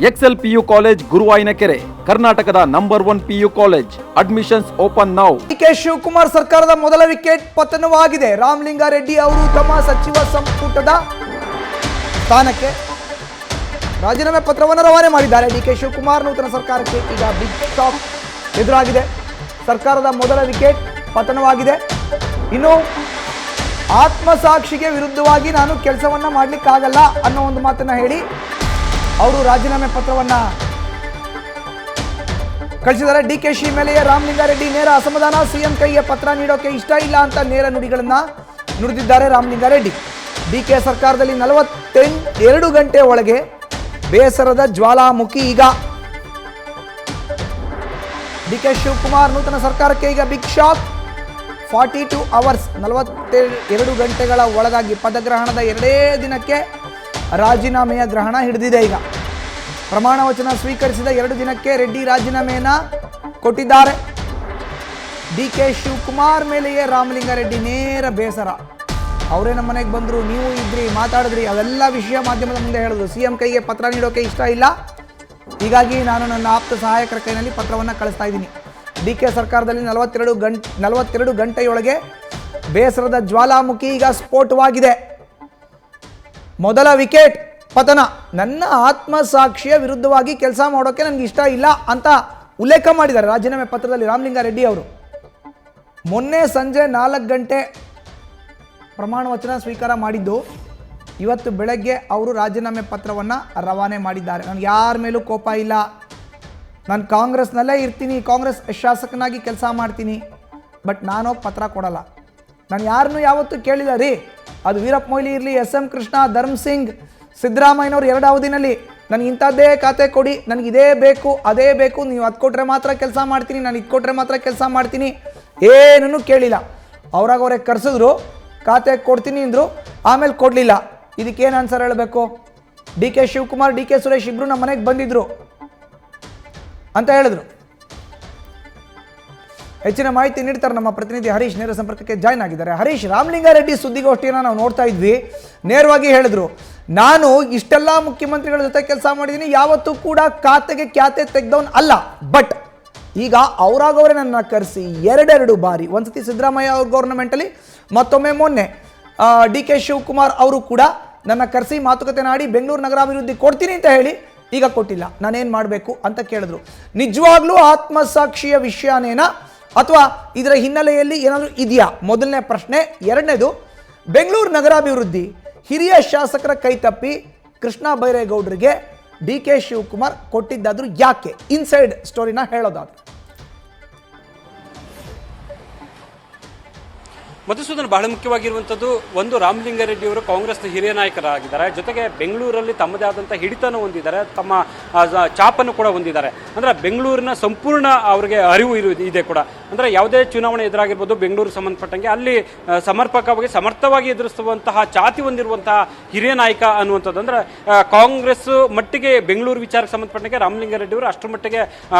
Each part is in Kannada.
ಎಕ್ಸೆಲ್ ಪಿಯು ಕಾಲೇಜ್ ಗುರುವಾಯಿನಕೆರೆ, ಕರ್ನಾಟಕದ number 1 PU college. Admissions open now. K Shivakumar ಸರ್ಕಾರದ ಮೊದಲ ವಿಕೆಟ್ ಪತನವಾಗಿದೆ. ರಾಮಲಿಂಗಾರೆಡ್ಡಿ ಅವರು ತಮ್ಮ ಸಚಿವ ಸಂಪುಟದ ಸ್ಥಾನಕ್ಕೆ ರಾಜೀನಾಮೆ ಪತ್ರವನ್ನು ರವಾನೆ ಮಾಡಿದ್ದಾರೆ. ಕೆ ಶಿವಕುಮಾರ್ ನೂತನ ಸರ್ಕಾರಕ್ಕೆ ಈಗ ಬಿಗ್ ಶಾಕ್ ಎದುರಾಗಿದೆ. ಸರ್ಕಾರದ ಮೊದಲ ವಿಕೆಟ್ ಪತನವಾಗಿದೆ. ಇನ್ನು ಆತ್ಮಸಾಕ್ಷಿಗೆ ವಿರುದ್ಧವಾಗಿ ನಾನು ಕೆಲಸವನ್ನ ಮಾಡಲಿಕ್ಕಾಗಲ್ಲ ಅನ್ನೋ ಒಂದು ಮಾತನ್ನ ಹೇಳಿ ಅವರು ರಾಜೀನಾಮೆ ಪತ್ರವನ್ನ ಕಳಿಸಿದ್ದಾರೆ. ಡಿಕೆಶಿ ಮೇಲೆಯೇ ರಾಮಲಿಂಗಾರೆಡ್ಡಿ ನೇರ ಅಸಮಾಧಾನ. ಸಿಎಂ ಕೈಗೆ ಪತ್ರ ನೀಡೋಕೆ ಇಷ್ಟ ಇಲ್ಲ ಅಂತ ನೇರ ನುಡಿಗಳನ್ನ ನುಡಿದಿದ್ದಾರೆ ರಾಮಲಿಂಗಾರೆಡ್ಡಿ. ಡಿಕೆ ಸರ್ಕಾರದಲ್ಲಿ 42 ಗಂಟೆ ಒಳಗೆ ಬೇಸರದ ಜ್ವಾಲಾಮುಖಿ. ಈಗ ಡಿಕೆ ಶಿವಕುಮಾರ್ ನೂತನ ಸರ್ಕಾರಕ್ಕೆ ಈಗ ಬಿಗ್ ಶಾಕ್. 42 ಅವರ್ಸ್ 42 ಗಂಟೆಗಳ ಒಳಗಾಗಿ ಪದಗ್ರಹಣದ 2 ದಿನಕ್ಕೆ ರಾಜೀನಾಮೆಯ ಗ್ರಹಣ ಹಿಡಿದಿದೆ. ಈಗ ಪ್ರಮಾಣ ವಚನ ಸ್ವೀಕರಿಸಿದ 2 ದಿನಕ್ಕೆ ರೆಡ್ಡಿ ರಾಜೀನಾಮೆಯನ್ನ ಕೊಟ್ಟಿದ್ದಾರೆ. ಡಿಕೆ ಶಿವಕುಮಾರ್ ಮೇಲೆಯೇ ರಾಮಲಿಂಗಾರೆಡ್ಡಿ ನೇರ ಬೇಸರ. ಅವರೇ ನಮ್ಮ ಮನೆಗೆ ಬಂದರು, ನೀವು ಇದ್ರಿ, ಮಾತಾಡಿದ್ರಿ, ಅವೆಲ್ಲ ವಿಷಯ ಮಾಧ್ಯಮದ ಮುಂದೆ ಹೇಳಿದ್ರು. ಸಿಎಂ ಕೈಗೆ ಪತ್ರ ನೀಡೋಕೆ ಇಷ್ಟ ಇಲ್ಲ, ಹೀಗಾಗಿ ನಾನು ನನ್ನ ಆಪ್ತ ಸಹಾಯಕರ ಕೈನಲ್ಲಿ ಪತ್ರವನ್ನು ಕಳಿಸ್ತಾ ಇದ್ದೀನಿ. ಡಿಕೆ ಸರ್ಕಾರದಲ್ಲಿ 42 ಗಂಟೆಯೊಳಗೆ ಬೇಸರದ ಜ್ವಾಲಾಮುಖಿ ಈಗ ಸ್ಫೋಟವಾಗಿದೆ. ಮೊದಲ ವಿಕೆಟ್ ಪತನ. ನನ್ನ ಆತ್ಮಸಾಕ್ಷಿಯ ವಿರುದ್ಧವಾಗಿ ಕೆಲಸ ಮಾಡೋಕೆ ನನಗೆ ಇಷ್ಟ ಇಲ್ಲ ಅಂತ ಉಲ್ಲೇಖ ಮಾಡಿದ್ದಾರೆ ರಾಜೀನಾಮೆ ಪತ್ರದಲ್ಲಿ ರಾಮಲಿಂಗಾರೆಡ್ಡಿ ಅವರು. ಮೊನ್ನೆ ಸಂಜೆ 4 ಗಂಟೆ ಪ್ರಮಾಣ ವಚನ ಸ್ವೀಕಾರ ಮಾಡಿದ್ದು, ಇವತ್ತು ಬೆಳಗ್ಗೆ ಅವರು ರಾಜೀನಾಮೆ ಪತ್ರವನ್ನು ರವಾನೆ ಮಾಡಿದ್ದಾರೆ. ನನಗೆ ಯಾರ ಮೇಲೂ ಕೋಪ ಇಲ್ಲ, ನಾನು ಕಾಂಗ್ರೆಸ್ನಲ್ಲೇ ಇರ್ತೀನಿ, ಕಾಂಗ್ರೆಸ್ ಶಾಸಕನಾಗಿ ಕೆಲಸ ಮಾಡ್ತೀನಿ, ಬಟ್ ನಾನು ಪತ್ರ ಕೊಡಲ್ಲ. ನಾನು ಯಾರನ್ನೂ ಯಾವತ್ತೂ ಕೇಳಿಲ್ಲ ರೀ. ಅದು ವೀರಪ್ಪ ಮೊಯ್ಲಿ ಇರಲಿ, SM ಕೃಷ್ಣ, ಧರ್ಮ್ ಸಿಂಗ್, ಸಿದ್ದರಾಮಯ್ಯನವ್ರು 2 ಅವಧಿನಲ್ಲಿ ನನಗೆ ಇಂಥದ್ದೇ ಖಾತೆ ಕೊಡಿ, ನನಗಿದೇ ಬೇಕು ಅದೇ ಬೇಕು, ನೀವು ಅದು ಕೊಟ್ಟರೆ ಮಾತ್ರ ಕೆಲಸ ಮಾಡ್ತೀನಿ, ನಾನು ಇದು ಕೊಟ್ಟರೆ ಮಾತ್ರ ಕೆಲಸ ಮಾಡ್ತೀನಿ, ಏನೂ ಕೇಳಿಲ್ಲ. ಅವ್ರಾಗವ್ರೆ ಕರೆಸಿದ್ರು, ಖಾತೆ ಕೊಡ್ತೀನಿ ಅಂದರು, ಆಮೇಲೆ ಕೊಡಲಿಲ್ಲ. ಇದಕ್ಕೇನು ಆನ್ಸರ್ ಹೇಳಬೇಕು? ಡಿಕೆ ಶಿವಕುಮಾರ್, ಡಿಕೆ ಸುರೇಶ್ ಇಬ್ಬರು ನಮ್ಮ ಮನೆಗೆ ಬಂದಿದ್ರು ಅಂತ ಹೇಳಿದ್ರು. ಹೆಚ್ಚಿನ ಮಾಹಿತಿ ನೀಡ್ತಾರೆ ನಮ್ಮ ಪ್ರತಿನಿಧಿ ಹರೀಶ್, ನೇರ ಸಂಪರ್ಕಕ್ಕೆ ಜಾಯ್ನ್ ಆಗಿದ್ದಾರೆ. ಹರೀಶ್, ರಾಮಲಿಂಗಾರೆಡ್ಡಿ ಸುದ್ದಿಗೋಷ್ಠಿಯನ್ನು ನಾವು ನೋಡ್ತಾ ಇದ್ವಿ. ನೇರವಾಗಿ ಹೇಳಿದ್ರು, ನಾನು ಇಷ್ಟೆಲ್ಲ ಮುಖ್ಯಮಂತ್ರಿಗಳ ಜೊತೆ ಕೆಲಸ ಮಾಡಿದ್ದೀನಿ, ಯಾವತ್ತೂ ಕೂಡ ಖ್ಯಾತೆ ತೆಗೆದವನ್ ಅಲ್ಲ, ಬಟ್ ಈಗ ಅವರಾಗವರೇ ನನ್ನ ಕರೆಸಿ 2 ಬಾರಿ, ಒಂದ್ಸತಿ ಸಿದ್ದರಾಮಯ್ಯ ಅವ್ರ ಗೌರ್ನಮೆಂಟಲ್ಲಿ, ಮತ್ತೊಮ್ಮೆ ಮೊನ್ನೆ ಡಿಕೆ ಶಿವಕುಮಾರ್ ಅವರು ಕೂಡ ನನ್ನ ಕರೆಸಿ ಮಾತುಕತೆ ನಾಡಿ ಬೆಂಗಳೂರು ನಗರಾಭಿವೃದ್ಧಿ ಕೊಡ್ತೀನಿ ಅಂತ ಹೇಳಿ ಈಗ ಕೊಟ್ಟಿಲ್ಲ. ನಾನೇನು ಮಾಡಬೇಕು ಅಂತ ಕೇಳಿದ್ರು. ನಿಜವಾಗ್ಲೂ ಆತ್ಮಸಾಕ್ಷಿಯ ವಿಷಯನೇನಾ ಅಥವಾ ಇದರ ಹಿನ್ನೆಲೆಯಲ್ಲಿ ಏನಾದರೂ ಇದೆಯಾ? ಮೊದಲನೇ ಪ್ರಶ್ನೆ. ಎರಡನೇದು, ಬೆಂಗಳೂರು ನಗರಾಭಿವೃದ್ಧಿ ಹಿರಿಯ ಶಾಸಕರ ಕೈ ತಪ್ಪಿ ಕೃಷ್ಣ ಬೈರೇಗೌಡರಿಗೆ ಡಿಕೆ ಶಿವಕುಮಾರ್ ಕೊಟ್ಟಿದ್ದಾದ್ರೂ ಯಾಕೆ? ಇನ್ಸೈಡ್ ಸ್ಟೋರಿನ ಹೇಳೋದಾದ್ರೆ ಮಧುಸೂದನ್, ಬಹಳ ಮುಖ್ಯವಾಗಿರುವಂಥದ್ದು ಒಂದು, ರಾಮಲಿಂಗಾರೆಡ್ಡಿ ಅವರು ಕಾಂಗ್ರೆಸ್ನ ಹಿರಿಯ ನಾಯಕರಾಗಿದ್ದಾರೆ, ಜೊತೆಗೆ ಬೆಂಗಳೂರಲ್ಲಿ ತಮ್ಮದೇ ಆದಂಥ ಹಿಡಿತನ ಹೊಂದಿದ್ದಾರೆ, ತಮ್ಮ ಚಾಪನ್ನು ಕೂಡ ಹೊಂದಿದ್ದಾರೆ. ಅಂದರೆ ಬೆಂಗಳೂರಿನ ಸಂಪೂರ್ಣ ಅವರಿಗೆ ಅರಿವು ಇದೆ ಕೂಡ. ಅಂದರೆ ಯಾವುದೇ ಚುನಾವಣೆ ಎದುರಾಗಿರ್ಬೋದು, ಬೆಂಗಳೂರು ಸಂಬಂಧಪಟ್ಟಂಗೆ ಅಲ್ಲಿ ಸಮರ್ಪಕವಾಗಿ ಸಮರ್ಥವಾಗಿ ಎದುರಿಸುವಂತಹ ಛಾತಿ ಹೊಂದಿರುವಂತಹ ಹಿರಿಯ ನಾಯಕ ಅನ್ನುವಂಥದ್ದು. ಅಂದರೆ ಕಾಂಗ್ರೆಸ್ ಮಟ್ಟಿಗೆ ಬೆಂಗಳೂರು ವಿಚಾರಕ್ಕೆ ಸಂಬಂಧಪಟ್ಟಂಗೆ ರಾಮಲಿಂಗಾರೆಡ್ಡಿ ಅವರು ಅಷ್ಟರ ಮಟ್ಟಿಗೆ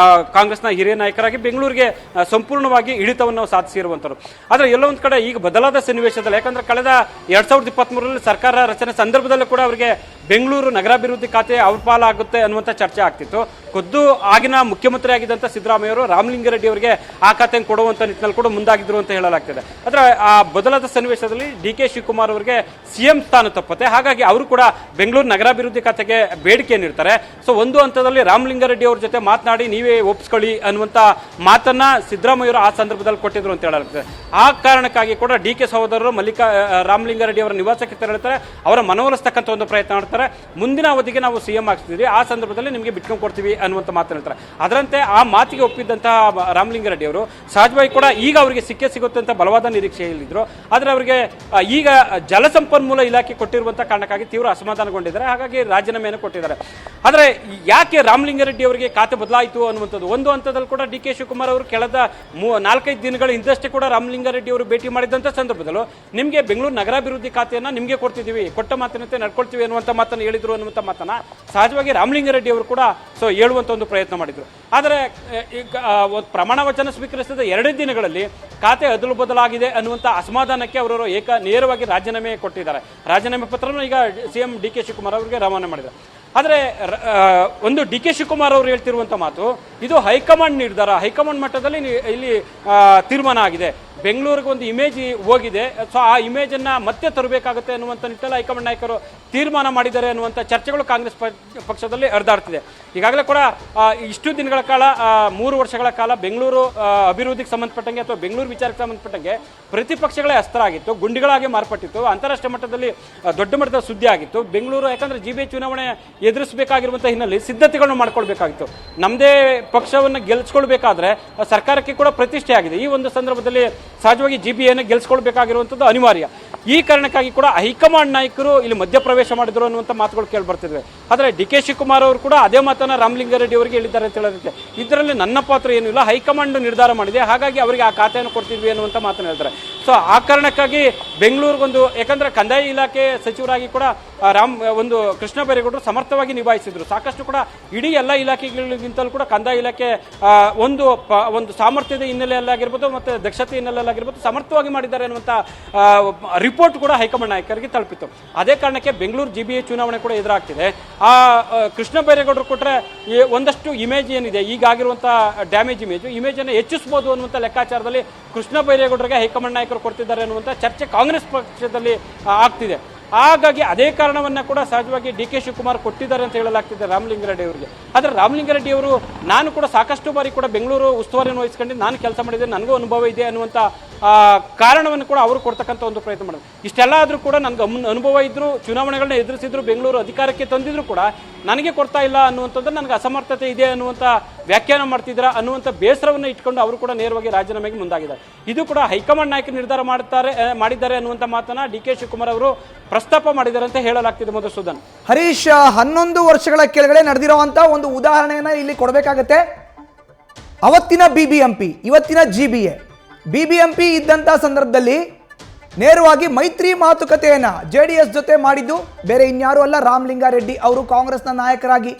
ಕಾಂಗ್ರೆಸ್ನ ಹಿರಿಯ ನಾಯಕರಾಗಿ ಬೆಂಗಳೂರಿಗೆ ಸಂಪೂರ್ಣವಾಗಿ ಹಿಡಿತವನ್ನು ಸಾಧಿಸಿರುವಂಥವ್ರು. ಆದರೆ ಎಲ್ಲೋ ಒಂದು ಕಡೆ ಈಗ ಬದಲಾದ ಸನ್ನಿವೇಶದಲ್ಲಿ, ಯಾಕಂದ್ರೆ ಕಳೆದ 2023ರಲ್ಲಿ ಸರ್ಕಾರ ರಚನೆ ಸಂದರ್ಭದಲ್ಲೂ ಕೂಡ ಅವರಿಗೆ ಬೆಂಗಳೂರು ನಗರಾಭಿವೃದ್ಧಿ ಖಾತೆ ಅವ್ರ ಪಾಲಾಗುತ್ತೆ ಅನ್ನುವಂಥ ಚರ್ಚೆ ಆಗ್ತಿತ್ತು. ಖುದ್ದು ಆಗಿನ ಮುಖ್ಯಮಂತ್ರಿ ಆಗಿದ್ದಂಥ ಸಿದ್ದರಾಮಯ್ಯ ಅವರು ರಾಮಲಿಂಗಾರೆಡ್ಡಿ ಅವರಿಗೆ ಆ ಖಾತೆಯನ್ನು ಕೊಡುವಂಥ ನಿಟ್ಟಿನಲ್ಲಿ ಕೂಡ ಮುಂದಾಗಿದ್ರು ಅಂತ ಹೇಳಲಾಗ್ತದೆ. ಆದರೆ ಆ ಬದಲಾದ ಸನ್ನಿವೇಶದಲ್ಲಿ ಡಿಕೆ ಶಿವಕುಮಾರ್ ಅವರಿಗೆ CM ಸ್ಥಾನ ತಪ್ಪುತ್ತೆ. ಹಾಗಾಗಿ ಅವರು ಕೂಡ ಬೆಂಗಳೂರು ನಗರಾಭಿವೃದ್ಧಿ ಖಾತೆಗೆ ಬೇಡಿಕೆ ನೀಡ್ತಾರೆ. ಸೊ ಒಂದು ಹಂತದಲ್ಲಿ ರಾಮಲಿಂಗಾರೆಡ್ಡಿ ಅವ್ರ ಜೊತೆ ಮಾತನಾಡಿ ನೀವೇ ಒಪ್ಪಿಸ್ಕೊಳ್ಳಿ ಅನ್ನುವಂಥ ಮಾತನ್ನ ಸಿದ್ದರಾಮಯ್ಯ ಅವರು ಆ ಸಂದರ್ಭದಲ್ಲಿ ಕೊಟ್ಟಿದ್ರು ಅಂತ ಹೇಳಲಾಗ್ತದೆ. ಆ ಕಾರಣಕ್ಕಾಗಿ ಕೂಡ ಡಿಕೆ ಸಹೋದರರು ರಾಮಲಿಂಗಾರೆಡ್ಡಿ ಅವರ ನಿವಾಸಕ್ಕೆ ತೆರಳುತ್ತಾರೆ, ಅವರ ಮನವೊಲಿಸ್ತಕ್ಕಂಥ ಒಂದು ಪ್ರಯತ್ನ ಮಾಡ್ತಾರೆ. ಮುಂದಿನ ಅವಧಿಗೆ ನಾವು CM ಆಗ್ತಿದ್ವಿ, ಆ ಸಂದರ್ಭದಲ್ಲಿ ನಿಮಗೆ ಬಿಟ್ಕೊಂಡು ಕೊಡ್ತೀವಿ ಅನ್ನುವಂಥ ಮಾತು ಹೇಳ್ತಾರೆ. ಅದರಂತೆ ಆ ಮಾತಿಗೆ ಒಪ್ಪಿದ್ದಂತಹ ರಾಮಲಿಂಗಾರೆಡ್ಡಿ ಅವರು ಸಹಜವಾಗಿ ಕೂಡ ಈಗ ಅವರಿಗೆ ಸಿಗುತ್ತೆ ಅಂತ ಬಲವಾದ ನಿರೀಕ್ಷೆಯಲ್ಲಿದ್ದರು. ಆದರೆ ಅವರಿಗೆ ಈಗ ಜಲಸಂಪನ್ಮೂಲ ಇಲಾಖೆ ಕೊಟ್ಟಿರುವಂಥ ಕಾರಣಕ್ಕಾಗಿ ತೀವ್ರ ಅಸಮಾಧಾನಗೊಂಡಿದ್ದಾರೆ. ಹಾಗಾಗಿ ರಾಜೀನಾಮೆಯನ್ನು ಕೊಟ್ಟಿದ್ದಾರೆ. ಆದರೆ ಯಾಕೆ ರಾಮಲಿಂಗಾರೆಡ್ಡಿ ಅವರಿಗೆ ಖಾತೆ ಬದಲಾಯಿತು ಅನ್ನುವಂಥದ್ದು ಒಂದು ಹಂತದಲ್ಲಿ ಕೂಡ ಡಿಕೆ ಶಿವಕುಮಾರ್ ಅವರು ಕಳೆದ 4-5 ದಿನಗಳ ಹಿಂದಷ್ಟೇ ಕೂಡ ರಾಮಲಿಂಗಾರೆಡ್ಡಿ ಅವರು ಭೇಟಿ ಮಾಡಿದಂಥ ಸಂದರ್ಭದಲ್ಲೂ ನಿಮಗೆ ಬೆಂಗಳೂರು ನಗರಾಭಿವೃದ್ಧಿ ಖಾತೆಯನ್ನು ನಿಮಗೆ ಕೊಡ್ತಿದ್ದೀವಿ, ಕೊಟ್ಟ ಮಾತಿನಂತೆ ನಡ್ಕೊಳ್ತೀವಿ ಅನ್ನುವಂಥ ಮಾತನ್ನು ಹೇಳಿದ್ರು ಅನ್ನುವಂಥ ಮಾತನ್ನ ಸಹಜವಾಗಿ ರಾಮಲಿಂಗಾರೆಡ್ಡಿ ಅವರು ಕೂಡ ಹೇಳುವಂಥ ಒಂದು ಪ್ರಯತ್ನ ಮಾಡಿದ್ರು. ಆದರೆ ಈಗ ಪ್ರಮಾಣ ವಚನ ಸ್ವೀಕರಿಸಿದ 2 ದಿನಗಳಲ್ಲಿ ಖಾತೆ ಅದಲು ಬದಲಾಗಿದೆ ಅನ್ನುವಂಥ ಅಸಮಾಧಾನಕ್ಕೆ ಅವರು ನೇರವಾಗಿ ರಾಜೀನಾಮೆ ಕೊಟ್ಟಿದ್ದಾರೆ. ರಾಜೀನಾಮೆ ಪತ್ರವನ್ನು ಈಗ CM ಡಿ ಕೆ ಶಿವಕುಮಾರ್ ಅವರಿಗೆ ರವಾನೆ ಮಾಡಿದ್ದಾರೆ. ಆದರೆ ಒಂದು ಡಿ ಕೆ ಶಿವಕುಮಾರ್ ಅವರು ಹೇಳ್ತಿರುವಂಥ ಮಾತು, ಇದು ಹೈಕಮಾಂಡ್ ನಿರ್ಧಾರ, ಹೈಕಮಾಂಡ್ ಮಟ್ಟದಲ್ಲಿ ಇಲ್ಲಿ ತೀರ್ಮಾನ ಆಗಿದೆ, ಬೆಂಗಳೂರಿಗೆ ಒಂದು ಇಮೇಜ್ ಹೋಗಿದೆ, ಸೊ ಆ ಇಮೇಜನ್ನು ಮತ್ತೆ ತರಬೇಕಾಗುತ್ತೆ ಅನ್ನುವಂಥ ನಿಟ್ಟಲ್ಲಿ ಹೈಕಮಾಂಡ್ ನಾಯಕರು ತೀರ್ಮಾನ ಮಾಡಿದ್ದಾರೆ ಅನ್ನುವಂಥ ಚರ್ಚೆಗಳು ಕಾಂಗ್ರೆಸ್ ಪಕ್ಷದಲ್ಲಿ ಹರಿದಾಡ್ತಿದೆ. ಈಗಾಗಲೇ ಕೂಡ ಇಷ್ಟು ದಿನಗಳ ಕಾಲ 3 ವರ್ಷಗಳ ಕಾಲ ಬೆಂಗಳೂರು ಅಭಿವೃದ್ಧಿಗೆ ಸಂಬಂಧಪಟ್ಟಂಗೆ ಅಥವಾ ಬೆಂಗಳೂರು ವಿಚಾರಕ್ಕೆ ಸಂಬಂಧಪಟ್ಟಂಗೆ ಪ್ರತಿಪಕ್ಷಗಳೇ ಅಸ್ತ್ರ ಆಗಿತ್ತು, ಗುಂಡಿಗಳಾಗಿ ಮಾರ್ಪಟ್ಟಿತ್ತು, ಅಂತಾರಾಷ್ಟ್ರೀಯ ಮಟ್ಟದಲ್ಲಿ ದೊಡ್ಡ ಮಟ್ಟದ ಸುದ್ದಿ ಆಗಿತ್ತು. ಬೆಂಗಳೂರು ಯಾಕಂದರೆ GBA ಚುನಾವಣೆ ಎದುರಿಸಬೇಕಾಗಿರುವಂಥ ಹಿನ್ನೆಲೆ ಸಿದ್ಧತೆಗಳನ್ನು ಮಾಡ್ಕೊಳ್ಬೇಕಾಗಿತ್ತು. ನಮ್ಮದೇ ಪಕ್ಷವನ್ನು ಗೆಲ್ಸ್ಕೊಳ್ಬೇಕಾದ್ರೆ ಸರ್ಕಾರಕ್ಕೆ ಕೂಡ ಪ್ರತಿಷ್ಠೆ ಆಗಿದೆ. ಈ ಒಂದು ಸಂದರ್ಭದಲ್ಲಿ ಸಹಜವಾಗಿ GBAನ ಗೆಲ್ಸ್ಕೊಳ್ಬೇಕಾಗಿರುವಂಥದ್ದು ಅನಿವಾರ್ಯ. ಈ ಕಾರಣಕ್ಕಾಗಿ ಕೂಡ ಹೈಕಮಾಂಡ್ ನಾಯಕರು ಇಲ್ಲಿ ಮಧ್ಯಪ್ರವೇಶ ಮಾಡಿದ್ರು ಅನ್ನುವಂಥ ಮಾತುಗಳು ಕೇಳಿಬರ್ತಿದ್ವಿ. ಆದರೆ ಡಿ ಕೆ ಶಿವಕುಮಾರ್ ಅವರು ಕೂಡ ಅದೇ ಮಾತನ್ನು ರಾಮಲಿಂಗಾರೆಡ್ಡಿ ಅವರಿಗೆ ಹೇಳಿದ್ದಾರೆ ಅಂತ ಹೇಳೋದಕ್ಕೆ ಇದರಲ್ಲಿ ನನ್ನ ಪಾತ್ರ ಏನೂ ಇಲ್ಲ, ಹೈಕಮಾಂಡ್ ನಿರ್ಧಾರ ಮಾಡಿದೆ, ಹಾಗಾಗಿ ಅವರಿಗೆ ಆ ಖಾತೆಯನ್ನು ಕೊಡ್ತಿದ್ವಿ ಅನ್ನುವಂಥ ಮಾತನ್ನು ಹೇಳ್ತಾರೆ. ಸೊ ಆ ಕಾರಣಕ್ಕಾಗಿ ಬೆಂಗಳೂರಿಗೊಂದು, ಯಾಕಂದರೆ ಕಂದಾಯ ಇಲಾಖೆ ಸಚಿವರಾಗಿ ಕೂಡ ಒಂದು ಕೃಷ್ಣ ಬೈರೇಗೌಡರು ಸಮರ್ಥವಾಗಿ ನಿಭಾಯಿಸಿದ್ರು. ಸಾಕಷ್ಟು ಕೂಡ ಇಡೀ ಎಲ್ಲ ಇಲಾಖೆಗಳಿಗಿಂತಲೂ ಕೂಡ ಕಂದಾಯ ಇಲಾಖೆ ಒಂದು ಸಾಮರ್ಥ್ಯದ ಹಿನ್ನೆಲೆಯಲ್ಲಾಗಿರ್ಬೋದು ಮತ್ತು ದಕ್ಷತೆ ಹಿನ್ನೆಲೆಯಲ್ಲಾಗಿರ್ಬೋದು ಸಮರ್ಥವಾಗಿ ಮಾಡಿದ್ದಾರೆ ಅನ್ನುವಂಥ ರಿಪೋರ್ಟ್ ಕೂಡ ಹೈಕಮಾಂಡ್ ನಾಯಕರಿಗೆ ತಲುಪಿತ್ತು. ಅದೇ ಕಾರಣಕ್ಕೆ ಬೆಂಗಳೂರು GBA ಚುನಾವಣೆ ಕೂಡ ಎದುರಾಗ್ತಿದೆ. ಆ ಕೃಷ್ಣ ಬೈರೇಗೌಡರು ಕೊಟ್ಟರೆ ಒಂದಷ್ಟು ಇಮೇಜ್ ಏನಿದೆ, ಈಗಾಗಿರುವಂಥ ಡ್ಯಾಮೇಜ್ ಇಮೇಜನ್ನು ಹೆಚ್ಚಿಸಬಹುದು ಅನ್ನುವಂಥ ಲೆಕ್ಕಾಚಾರದಲ್ಲಿ ಕೃಷ್ಣ ಬೈರೇಗೌಡರಿಗೆ ಹೈಕಮಾಂಡ್ ನಾಯಕರು ಕೊಡ್ತಿದ್ದಾರೆ ಅನ್ನುವಂಥ ಚರ್ಚೆ ಕಾಂಗ್ರೆಸ್ ಪಕ್ಷದಲ್ಲಿ ಆಗ್ತಿದೆ. ಹಾಗಾಗಿ ಅದೇ ಕಾರಣವನ್ನು ಕೂಡ ಸಹಜವಾಗಿ ಡಿ ಕೆ ಶಿವಕುಮಾರ್ ಕೊಟ್ಟಿದ್ದಾರೆ ಅಂತ ಹೇಳಲಾಗ್ತಿದೆ ರಾಮಲಿಂಗಾರೆಡ್ಡಿ ಅವರಿಗೆ. ಆದರೆ ರಾಮಲಿಂಗಾರೆಡ್ಡಿ ಅವರು, ನಾನು ಕೂಡ ಸಾಕಷ್ಟು ಬಾರಿ ಕೂಡ ಬೆಂಗಳೂರು ಉಸ್ತುವಾರಿಯನ್ನು ವಹಿಸ್ಕೊಂಡು ನಾನು ಕೆಲಸ ಮಾಡಿದ್ದೆ, ನನಗೂ ಅನುಭವ ಇದೆ ಅನ್ನುವಂಥ ಕಾರಣವನ್ನು ಕೂಡ ಅವರು ಕೊಡ್ತಕ್ಕಂಥ ಒಂದು ಪ್ರಯತ್ನ ಮಾಡಿದ್ರು. ಇಷ್ಟೆಲ್ಲ ಆದರೂ ಕೂಡ ನನಗೆ ಅನುಭವ ಇದ್ದರೂ, ಚುನಾವಣೆಗಳನ್ನ ಎದುರಿಸಿದ್ರು, ಬೆಂಗಳೂರು ಅಧಿಕಾರಕ್ಕೆ ತಂದಿದ್ರು ಕೂಡ ನನಗೆ ಕೊಡ್ತಾ ಇಲ್ಲ ಅನ್ನುವಂಥದ್ದು, ನನಗೆ ಅಸಮರ್ಥತೆ ಇದೆ ಅನ್ನುವಂಥ ವ್ಯಾಖ್ಯಾನ ಮಾಡ್ತಿದ್ದೀರಾ ಅನ್ನುವಂಥ ಬೇಸರವನ್ನು ಇಟ್ಕೊಂಡು ಅವರು ಕೂಡ ನೇರವಾಗಿ ರಾಜೀನಾಮೆಗೆ ಮುಂದಾಗಿದ್ದಾರೆ. ಇದು ಕೂಡ ಹೈಕಮಾಂಡ್ ನಾಯಕರು ನಿರ್ಧಾರ ಮಾಡಿದ್ದಾರೆ ಅನ್ನುವಂಥ ಮಾತನ್ನ ಡಿ ಕೆ ಶಿವಕುಮಾರ್ ಅವರು ಪ್ರಸ್ತಾಪ ಮಾಡಿದ್ದಾರೆ ಅಂತ ಹೇಳಲಾಗ್ತಿದೆ. ಮಧುಸೂದನ್, ಹರೀಶ್, 11 ವರ್ಷಗಳ ಕೆಳಗಡೆ ನಡೆದಿರುವಂತ ಒಂದು ಉದಾಹರಣೆಯನ್ನ ಇಲ್ಲಿ ಕೊಡಬೇಕಾಗತ್ತೆ. ಅವತ್ತಿನ BBMP, ಇವತ್ತಿನ GBA. BBMP ಇದ್ದಂಥ ಸಂದರ್ಭದಲ್ಲಿ ನೇರವಾಗಿ ಮೈತ್ರಿ ಮಾತುಕತೆಯನ್ನ JDS ಜೊತೆ ಮಾಡಿದ್ದು ಬೇರೆ ಇನ್ಯಾರು ಅಲ್ಲ, ರಾಮಲಿಂಗಾರೆಡ್ಡಿ ಅವರು ಕಾಂಗ್ರೆಸ್ನ ನಾಯಕರಾಗಿ.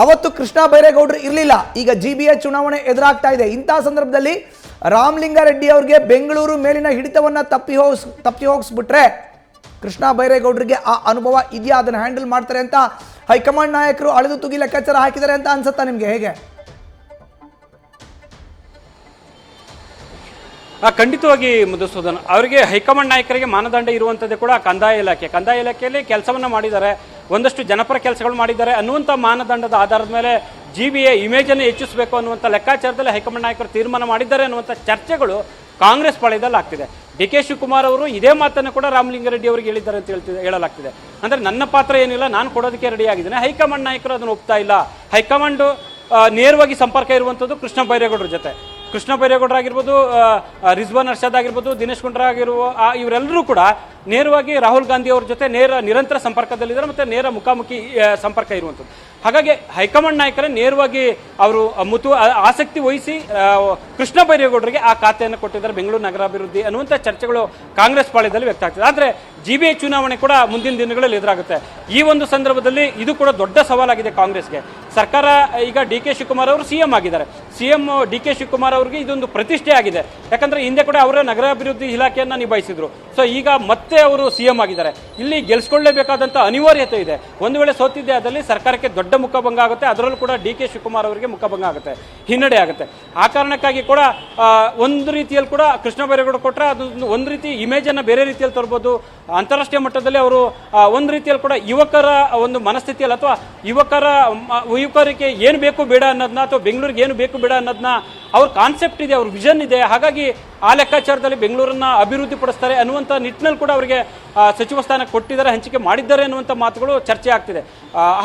ಅವತ್ತು ಕೃಷ್ಣ ಬೈರೇಗೌಡರು ಇರಲಿಲ್ಲ. ಈಗ GBA ಚುನಾವಣೆ ಎದುರಾಗ್ತಾ ಇದೆ. ಇಂಥ ಸಂದರ್ಭದಲ್ಲಿ ರಾಮಲಿಂಗಾರೆಡ್ಡಿ ಅವ್ರಿಗೆ ಬೆಂಗಳೂರು ಮೇಲಿನ ಹಿಡಿತವನ್ನ ತಪ್ಪಿ ಹೋಗಿಸ್ಬಿಟ್ರೆ ಕೃಷ್ಣ ಬೈರೇಗೌಡರಿಗೆ ಆ ಅನುಭವ ಇದೆಯಾ, ಅದನ್ನು ಹ್ಯಾಂಡಲ್ ಮಾಡ್ತಾರೆ ಅಂತ ಹೈಕಮಾಂಡ್ ನಾಯಕರು ಅಳೆದು ತುಗಿ ಲೆಕ್ಕಾಚಾರ ಹಾಕಿದ್ದಾರೆ ಅಂತ ಅನ್ಸುತ್ತಾ ನಿಮಗೆ? ಹೇಗೆ? ಖಂಡಿತವಾಗಿ ಮಧುಸೂದನ್, ಅವರಿಗೆ ಹೈಕಮಾಂಡ್ ನಾಯಕರಿಗೆ ಮಾನದಂಡ ಇರುವಂಥದ್ದೇ ಕೂಡ ಕಂದಾಯ ಇಲಾಖೆಯಲ್ಲಿ ಕೆಲಸವನ್ನು ಮಾಡಿದ್ದಾರೆ, ಒಂದಷ್ಟು ಜನಪರ ಕೆಲಸಗಳು ಮಾಡಿದ್ದಾರೆ ಅನ್ನುವಂಥ ಮಾನದಂಡದ ಆಧಾರದ ಮೇಲೆ GBA ಇಮೇಜನ್ನು ಹೆಚ್ಚಿಸಬೇಕು ಅನ್ನುವಂಥ ಲೆಕ್ಕಾಚಾರದಲ್ಲಿ ಹೈಕಮಾಂಡ್ ನಾಯಕರು ತೀರ್ಮಾನ ಮಾಡಿದ್ದಾರೆ ಅನ್ನುವಂಥ ಚರ್ಚೆಗಳು ಕಾಂಗ್ರೆಸ್ ಪಾಳ್ಯದಲ್ಲಿ ಆಗ್ತಿದೆ. ಡಿ ಕೆ ಶಿವಕುಮಾರ್ ಅವರು ಇದೇ ಮಾತನ್ನು ಕೂಡ ರಾಮಲಿಂಗಾರೆಡ್ಡಿ ಅವರಿಗೆ ಹೇಳಿದ್ದಾರೆ ಅಂತ ಹೇಳಲಾಗ್ತಿದೆ. ಅಂದರೆ ನನ್ನ ಪಾತ್ರ ಏನಿಲ್ಲ, ನಾನು ಕೊಡೋದಕ್ಕೆ ರೆಡಿ ಆಗಿದ್ದೇನೆ, ಹೈಕಮಾಂಡ್ ನಾಯಕರು ಅದನ್ನು ಒಪ್ತಾ ಇಲ್ಲ. ಹೈಕಮಾಂಡ್ ನೇರವಾಗಿ ಸಂಪರ್ಕ ಇರುವಂಥದ್ದು ಕೃಷ್ಣ ಬೈರೇಗೌಡರ ಜೊತೆ. ಕೃಷ್ಣ ಬೈರೇಗೌಡರಾಗಿರ್ಬೋದು, ರಿಜ್ವಾನ್ ಅರ್ಷದ್ ಆಗಿರ್ಬೋದು, ದಿನೇಶ್ ಗುಂಡೂರಾವ್ ಇವರೆಲ್ಲರೂ ಕೂಡ ನೇರವಾಗಿ ರಾಹುಲ್ ಗಾಂಧಿ ಅವ್ರ ಜೊತೆ ನಿರಂತರ ಸಂಪರ್ಕದಲ್ಲಿದ್ದಾರೆ ಮತ್ತು ನೇರ ಮುಖಾಮುಖಿ ಸಂಪರ್ಕ ಇರುವಂಥದ್ದು. ಹಾಗಾಗಿ ಹೈಕಮಾಂಡ್ ನಾಯಕರೇ ನೇರವಾಗಿ ಅವರು ಆಸಕ್ತಿ ವಹಿಸಿ ಕೃಷ್ಣ ಬೈರೇಗೌಡರಿಗೆ ಆ ಖಾತೆಯನ್ನು ಕೊಟ್ಟಿದ್ದಾರೆ, ಬೆಂಗಳೂರು ನಗರಾಭಿವೃದ್ಧಿ ಅನ್ನುವಂಥ ಚರ್ಚೆಗಳು ಕಾಂಗ್ರೆಸ್ ಪಾಳ್ಯದಲ್ಲಿ ವ್ಯಕ್ತ ಆಗ್ತದೆ. ಆದರೆ GBA ಚುನಾವಣೆ ಕೂಡ ಮುಂದಿನ ದಿನಗಳಲ್ಲಿ ಎದುರಾಗುತ್ತೆ. ಈ ಒಂದು ಸಂದರ್ಭದಲ್ಲಿ ಇದು ಕೂಡ ದೊಡ್ಡ ಸವಾಲಾಗಿದೆ ಕಾಂಗ್ರೆಸ್ಗೆ. ಸರ್ಕಾರ ಈಗ ಡಿ ಕೆ ಶಿವಕುಮಾರ್ ಅವರು CM ಆಗಿದ್ದಾರೆ. CM ಡಿ ಕೆ ಶಿವಕುಮಾರ್ ಅವರಿಗೆ ಇದೊಂದು ಪ್ರತಿಷ್ಠೆ ಆಗಿದೆ. ಯಾಕಂದ್ರೆ ಹಿಂದೆ ಕೂಡ ಅವರ ನಗರಾಭಿವೃದ್ಧಿ ಇಲಾಖೆಯನ್ನು ನಿಭಾಯಿಸಿದ್ರು. ಸೊ ಈಗ ಮತ್ತೆ ಅವರು CM ಆಗಿದ್ದಾರೆ. ಇಲ್ಲಿ ಗೆಲ್ಸ್ಕೊಳ್ಳೇಬೇಕಾದಂಥ ಅನಿವಾರ್ಯತೆ ಇದೆ. ಒಂದು ವೇಳೆ ಸೋತಿದ್ದೆ ಅದರಲ್ಲಿ ಸರ್ಕಾರಕ್ಕೆ ದೊಡ್ಡ ಮುಖಭಂಗ ಆಗುತ್ತೆ, ಅದರಲ್ಲೂ ಕೂಡ ಡಿ ಕೆ ಶಿವಕುಮಾರ್ ಅವರಿಗೆ ಮುಖಭಂಗ ಆಗುತ್ತೆ, ಹಿನ್ನಡೆ ಆಗುತ್ತೆ. ಆ ಕಾರಣಕ್ಕಾಗಿ ಕೂಡ ಒಂದು ರೀತಿಯಲ್ಲಿ ಕೂಡ ಕೃಷ್ಣ ಬೈರೇಗೌಡ ಕೊಟ್ಟರೆ ಅದು ಒಂದು ರೀತಿ ಇಮೇಜನ್ನು ಬೇರೆ ರೀತಿಯಲ್ಲಿ ತರ್ಬೋದು. ಅಂತಾರಾಷ್ಟ್ರೀಯ ಮಟ್ಟದಲ್ಲಿ ಅವರು ಒಂದು ರೀತಿಯಲ್ಲಿ ಕೂಡ ಯುವಕರ ಒಂದು ಮನಸ್ಥಿತಿಯಲ್ಲಿ ಅಥವಾ ಯುವಕರಿಗೆ ಏನು ಬೇಕು ಬೇಡ ಅನ್ನೋದನ್ನ ಅಥವಾ ಬೆಂಗಳೂರಿಗೆ ಏನು ಬೇಕು ಬೇಡ ಅನ್ನೋದನ್ನ ಅವ್ರ ಕಾನ್ಸೆಪ್ಟ್ ಇದೆ, ಅವ್ರ ವಿಷನ್ ಇದೆ. ಹಾಗಾಗಿ ಆ ಲೆಕ್ಕಾಚಾರದಲ್ಲಿ ಬೆಂಗಳೂರನ್ನ ಅಭಿವೃದ್ಧಿ ಪಡಿಸ್ತಾರೆ ಅನ್ನುವಂಥ ನಿಟ್ಟಿನಲ್ಲಿ ಕೂಡ ಅವರಿಗೆ ಸಚಿವ ಸ್ಥಾನ ಕೊಟ್ಟಿದ್ದಾರೆ, ಹಂಚಿಕೆ ಮಾಡಿದ್ದಾರೆ ಅನ್ನುವಂಥ ಮಾತುಗಳು ಚರ್ಚೆ ಆಗ್ತಿದೆ.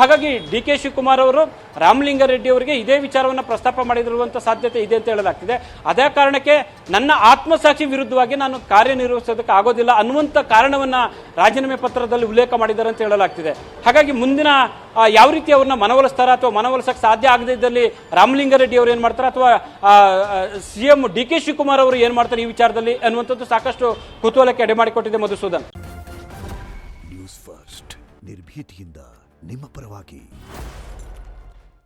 ಹಾಗಾಗಿ ಡಿ ಕೆ ಶಿವಕುಮಾರ್ ಅವರು ರಾಮಲಿಂಗಾರೆಡ್ಡಿ ಅವರಿಗೆ ಇದೇ ವಿಚಾರವನ್ನು ಪ್ರಸ್ತಾಪ ಮಾಡಿರುವಂಥ ಸಾಧ್ಯತೆ ಇದೆ ಅಂತ ಹೇಳಲಾಗ್ತಿದೆ. ಅದೇ ಕಾರಣಕ್ಕೆ ನನ್ನ ಆತ್ಮಸಾಕ್ಷಿ ವಿರುದ್ಧವಾಗಿ ನಾನು ಕಾರ್ಯನಿರ್ವಹಿಸೋದಕ್ಕೆ ಆಗೋದಿಲ್ಲ ಅನ್ನುವಂಥ ಕಾರಣವನ್ನು ರಾಜೀನಾಮೆ ಪತ್ರದಲ್ಲಿ ಉಲ್ಲೇಖ ಮಾಡಿದ್ದಾರೆ ಅಂತ ಹೇಳಲಾಗ್ತಿದೆ. ಹಾಗಾಗಿ ಮುಂದಿನ ಯಾವ ರೀತಿ ಅವ್ರನ್ನ ಮನವೊಲಿಸ್ತಾರ ಅಥವಾ ಮನವೊಲಿಸಕ್ಕೆ ಸಾಧ್ಯ ಆಗದೇ ಇದ್ದಲ್ಲಿ ರಾಮಲಿಂಗಾರೆಡ್ಡಿ ಅವರು ಏನು ಮಾಡ್ತಾರೆ ಅಥವಾ CM ಡಿ ಕೆ ಶಿವಕುಮಾರ್ ಅವರು ಏನು ಮಾಡ್ತಾರೆ ಈ ವಿಚಾರದಲ್ಲಿ ಅನ್ನುವಂಥದ್ದು ಸಾಕಷ್ಟು ಕುತೂಹಲಕ್ಕೆ ಎಡೆ ಮಾಡಿಕೊಟ್ಟಿದೆ. ಮಧುಸೂದನ್, ನ್ಯೂಸ್ ಫಸ್ಟ್ ನಿರ್ಭೀತಿಯಿಂದ ನಿಮ್ಮ ಪರವಾಗಿ.